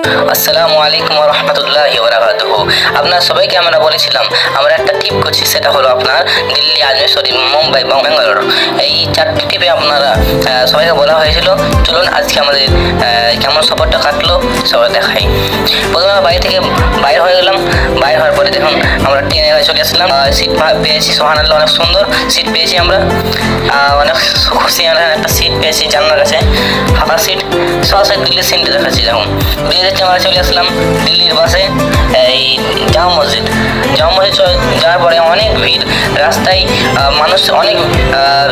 আসসালামু আলাইকুম ওয়া রাহমাতুল্লাহি ওয়া বারাকাতুহু। আপনারা সবাইকে আমরা বলেছিলাম আমরা একটা ট্রিপ করছি, সেটা হলো আপনার দিল্লি, আজমের শরীফ, মুম্বাই এবং ব্যাঙ্গালোর। এই চারটি ট্রিপে আপনারা সবাইকে বলা হয়েছিল চলুন আজকে আমাদের কেমন সফরটা কাটলো সবাই দেখাই। প্রথমে আমরা বাড়ি থেকে বাইর হয়ে গেলাম। বাইর হওয়ার পরে দেখুন আমরা ট্রেনে চলে আসলাম। সিট পেয়েছি, সুবহানাল্লাহ, অনেক সুন্দর সিট পেয়েছি আমরা। অনেক খুশি, একটা সিট পেয়েছি জানলার কাছে, ফাঁকা সিট। সরাসরি দিল্লির সিনটা দেখাচ্ছি। দেখুন আমরা চলে আসলাম দিল্লির বাসে এই জামা মসজিদ যাওয়ার পরে অনেক ভিড় রাস্তায়, মানুষ অনেক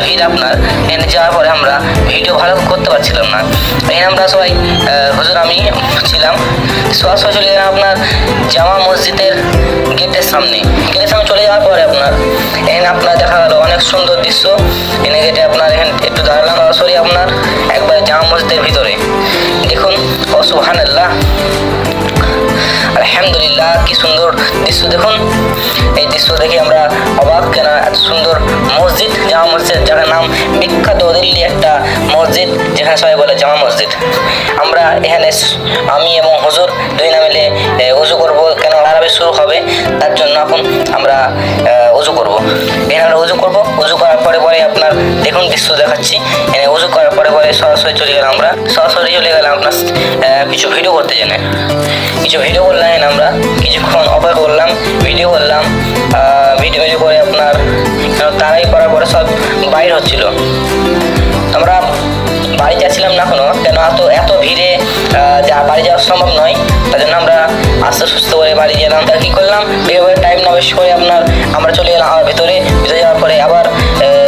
ভিড়। আপনার এখানে যাওয়ার পরে আমরা ভিডিও ভালো করতে পারছিলাম না। এখানে আমরা সবাই হুজুর আমি ছিলাম। সরাসরি চলে গেলাম আপনার জামা মসজিদের গেটের সামনে চলে যাওয়ার পরে এখানে আপনার দেখা গেল অনেক সুন্দর দৃশ্য। এখানে গেটে আপনার এখানে একটু দাঁড়ালাম। সরাসরি আপনার একবার জামা মসজিদের ভিতরে দেখুন, সুবহানাল্লাহ, আলহামদুলিল্লাহ, কি সুন্দর দৃশ্য দেখুন। এই দৃশ্য দেখে আমরা অবাক, কেন এত সুন্দর মসজিদ, জামা মসজিদ, যার নাম বিখ্যাত দিল্লি একটা মসজিদ, যেখানে সবাই বলে জামা মসজিদ। আমরা এখানে আমি এবং হুজুর দুই না মিলে উজু করবো, কেন আরবে শুরু হবে, তার জন্য এখন আমরা উজু করবো। এখানে আমরা উজু করবো। উজু করার পরে আপনার দেখুন দৃশ্য দেখাচ্ছি। এখানে উজু করার পরে সরাসরি চলে গেলাম আপনার কিছু ভিডিও করতে জেনে। কিছু ভিডিও করলাম, আমরা কিছুক্ষণ অপেক্ষা করলাম, ভিডিও করলাম। ভিডিও করে আপনার তারাই করার পরে সব বাইর হচ্ছিল। আমরা বাড়ি যাচ্ছিলাম না এখনো, কেন এত ভিড়ে বাড়ি যাওয়া সম্ভব নয়। তার জন্য আমরা আস্তে সুস্থ করে বাড়ি গেলাম। কি করলাম, টাইম না বেশি করে আমরা চলে গেলাম আবার ভিতরে যাওয়ার পরে আবার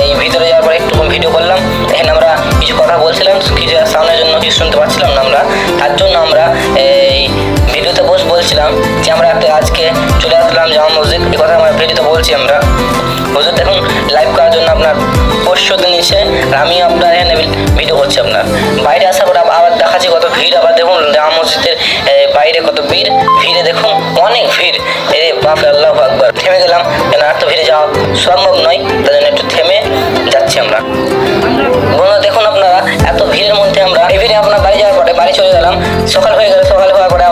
এই ভিতরে যাওয়ার পরে একটু ভিডিও করলাম। এখানে আমরা কিছু কথা বলছিলাম, কিছু সামনের জন্য কিছু শুনতে পাচ্ছিলাম না আমরা, তার জন্য আমরা এই ভিডিওতে বলছিলাম যে আমরা আজকে চলে আসলাম জামা মসজিদ। এই কথা আমরা ভিডিওতে বলছি। আমরা হুজুর দেখুন লাইভ করার জন্য আপনার প্রস্তুতি নিচ্ছে, আর আমি আপনার এখানে ভিডিও করছি। আপনার বাইরে আসার পর আবার দেখাচ্ছি কত ভিড়। আবার দেখুন জামা মসজিদের বাইরে কত ভিড়ে দেখুন অনেক ভিড়। এই বাপরে, আল্লাহু আকবার। থেমে গেলাম, কেন এত ভিড়ে যাওয়া সম্ভব নয়, তার জন্য একটু থেমে যাচ্ছি আমরা। বন্ধুরা দেখুন আপনারা এত ভিড়ের মধ্যে আমরা এই ভিড়ে আপনার বাড়ি যাওয়ার পরে বাড়ি চলে গেলাম। সকাল হয়ে গেল। সকাল হওয়ার পরে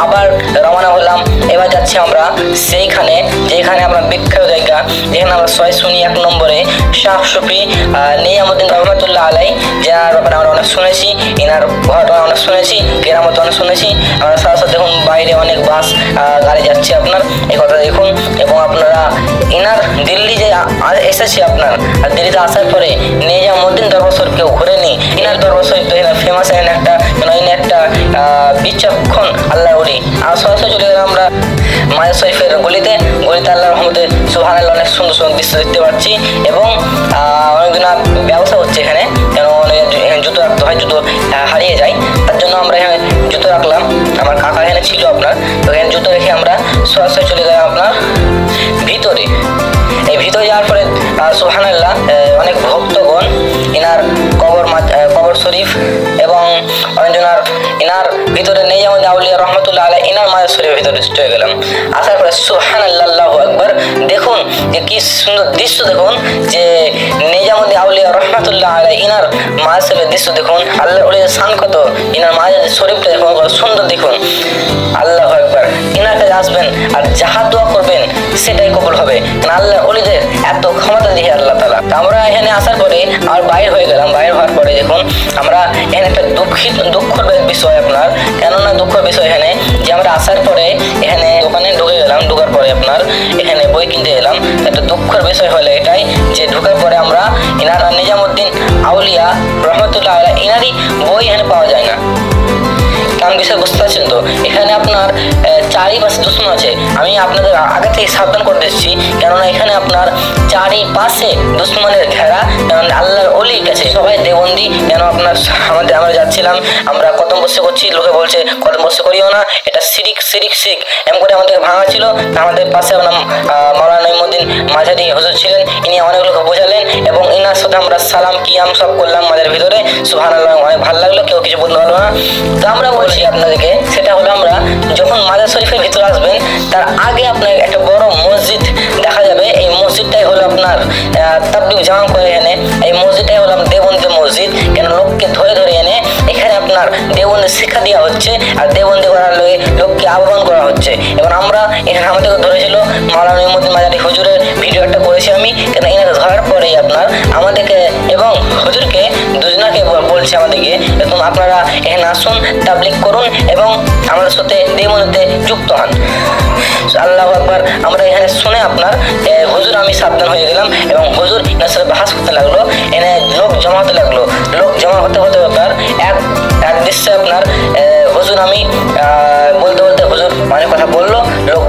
আবার রওনা হলাম। এবার যাচ্ছি আমরা সেইখানে যেখানে আমরা বিখ্যাত জায়গা, যেখানে আমরা শুনি 1 নম্বরে শাহ সুফি নিজামুদ্দিন রহমাতুল্লাহ আলাই, যার ব্যাপারে আমরা অনেক শুনেছি, এনার ঘটনা অনেক শুনেছি, কেরামত অনেক শুনেছি। আমরা সরাসরি দেখুন বাইরে অনেক বাস গাড়ি যাচ্ছে আপনার, এই কথা দেখুন। এবং আপনারা এনার দিল্লি যে এসেছি আপনার, আর দিল্লিতে আসার পরে নিজামুদ্দিন দরবার শরীফ কেউ ঘুরেনি। এনার দরবার শরীফ তো এনার ফেমাস, একটা বিচক্ষণ আল্লাহ ওলি। আর সরাসরি চলে গেলাম আমরা মাজার শরীফের গলিতে আল্লাহর রহমতে সুবহানাল্লাহ অনেক সুন্দর সুন্দর দৃশ্য দেখতে পাচ্ছি। এবং অনেকদিন ব্যবসা হচ্ছে এখানে, কেন জুতো রাখতে হয়, জুতো হারিয়ে যায়, তার জন্য আমরা এখানে জুতো রাখলাম। আমার কাকা এখানে ছিল আপনার, তো এখানে জুতো রেখে আমরা সরাসরি চলে গেলাম আপনার ভিতরে। এই ভিতরে যাওয়ার পরে সুবহানাল্লাহ অনেক ভক্তগণ এনার কবর শরীফ এবং অনেকজনার এনার ভিতরে নিজামুদ্দিন আউলিয়া রহমাতুল্লাহ আলাই এনার মাজার শরীফের ভিতরে চলে গেলাম। আসার পরে সুবহানাল্লাহ, আল্লাহু আকবার, দেখুন যে কি সুন্দর দৃশ্য। দেখুন যে নিজামুদ্দিন আউলিয়া রহমাতুল্লাহ আলাই এনার মাজার শরীফের দৃশ্য দেখুন। আল্লাহ ওলিদের শান কত, এনার মাজার শরীফটা দেখুন কত সুন্দর দেখুন। আল্লাহু আকবার। এনার কাছে আসবেন আর যাহা দোয়া করবেন সেটাই কবুল হবে, কারণ আল্লাহ ওলিদের এত ক্ষমতা দিয়ে আল্লাহ তাআলা। আমরা এখানে আসার পরে আর বাইর হয়ে গেলাম। বাইর হওয়ার পরে দেখুন আমরা এখানে একটা দুঃখের বিষয় আপনার, কেননা দুঃখের বিষয় এখানে যে আমরা আসার পরে এখানে দোকানে ঢুকে গেলাম। ঢোকার পরে আপনার এখানে বই কিনতে গেলাম। একটা দুঃখের বিষয় হলো এটাই যে ঢোকার পরে আমরা এনার নিজামুদ্দিন আউলিয়া রহমতুল্লাহ আলাই এনারই বই এখানে পাওয়া যায় না। কারণ বিষয় বুঝতে পারছেন তো, এখানে আপনার চারিপাশে দুশ্মন আছে। আমি আপনাদের আগে থেকে সাবধান করে দিচ্ছি, কেননা এখানে আপনার চারিপাশে দুশ্মনের ঘেরা। কারণ আল্লাহর ওলির কাছে সবাই দেবন্দি। কেন আপনার আমরা যাচ্ছিলাম, আমরা কদম বসে করছি, লোকে বলছে কদম বসে করিও না, এটা শিরিক। এমন করে আমাদেরকে ভাঙা ছিল। আমাদের পাশে আপনার মাওলানা নঈমুদ্দিন মাঝারি হুজুর ছিলেন, ইনি অনেক লোক বোঝালেন এবং ইনার সাথে আমরা সালাম কিয়াম সব করলাম মাঝের ভিতরে। সুবহানাল্লাহ, অনেক ভালো লাগলো, কেউ কিছু বলতে পারলো না। তো আমরা বলছি আপনাদেরকে, সেটা হলো আমরা যখন মাজার শরীফের ভিতরে আসবেন তার আগে আপনার একটা বড় মসজিদ দেখা যাবে। এই মসজিদটাই হলো আপনার তাবলীগ জামা করে এনে, এই মসজিদটাই হলো দেওবন্দি মসজিদ। কেন লোককে ধরে এনে এখানে আপনার দেওবন্দি শিক্ষা দেওয়া হচ্ছে, আর দেওবন্দি করার আহ্বান করা হচ্ছে। এবং আমরা এখানে আমাদেরকে ধরেছিল মাওলানা নিয়ামুদ্দিন মাজারি হুজুরের ভিডিও একটা করেছি আমি, কেন এনাকে ধরার পরেই আপনার আমাদেরকে এবং হুজুরকে দুজনাকে বলছে আমাদেরকে এবং আপনারা এখানে আসুন, তাবলীগ করুন এবং আমাদের সাথে দেমনিতে যুক্ত হন। আল্লাহু আকবার। আমরা এখানে শুনে আপনার হুজুর আমি সাবধান হয়ে গেলাম এবং হুজুর এনার সাথে বাহাস করতে লাগলো, এনে লোক জমা হতে লাগলো। লোক জমা হতে হতে আপনার এক দৃশ্যে আপনার হুজুর আমি বলতে বলতে হুজুর অনেক কথা বললো, লোক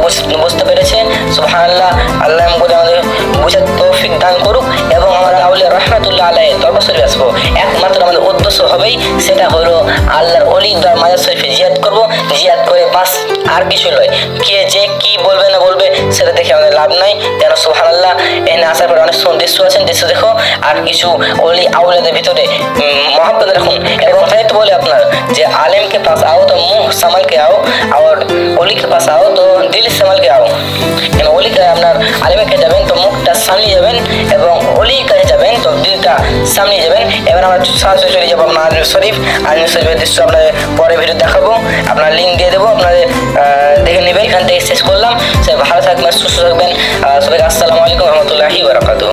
বুঝতে পেরেছে। সুবহানাল্লাহ। আল্লাহ বলে আমাদের বুঝার তৌফিক দান করুক এবং আমরা আউলিয়া রহমাতুল্লাহ আলাইহি দরবার শরীফে আসবো। একমাত্র আমাদের উদ্দেশ্য হবেই সেটা হলো আল্লাহর ওলির দরবার মাজার শরীফে জিয়ারত করবো, জিয়ারত করে বাস, আর কিছু নয়। কে যে কি বলবে না বলবে সেটা দেখে আমাদের লাভ নাই। যেন সুবহানাল্লাহ এখানে আসার পরে অনেক দৃশ্য আছেন, দৃশ্য দেখো আর কিছু ওলি আউলিয়াদের ভিতরে मोहब्बत रखूं। এবং তাই তো বলে আপনার যে आलिम के पास आओ तो मुंह संभल के आओ और ओली के पास आओ तो दिल संभल के आओ। ওলি কে আপনার আলিমের কাছে যাবেন তো মুখটা সামনে যাবেন এবং ওলির কাছে যাবেন তো দিলটা সামনে যাবেন। এবার আমরা সরাসরি চলে যাবো আপনার আজমির শরীফ। আজমির শরীফের দৃশ্য আপনাদের পরে ভিডিও দেখাবো, আপনার লিঙ্ক দিয়ে দেবো, আপনাদের দেখে নেবেন। এখান থেকে শেষ করলাম। সবাই ভালো থাকবেন, সুস্থ থাকবেন। সবাইকে আসসালামু আলাইকুম রহমতুল্লাহি ওয়া বারাকাতুহু।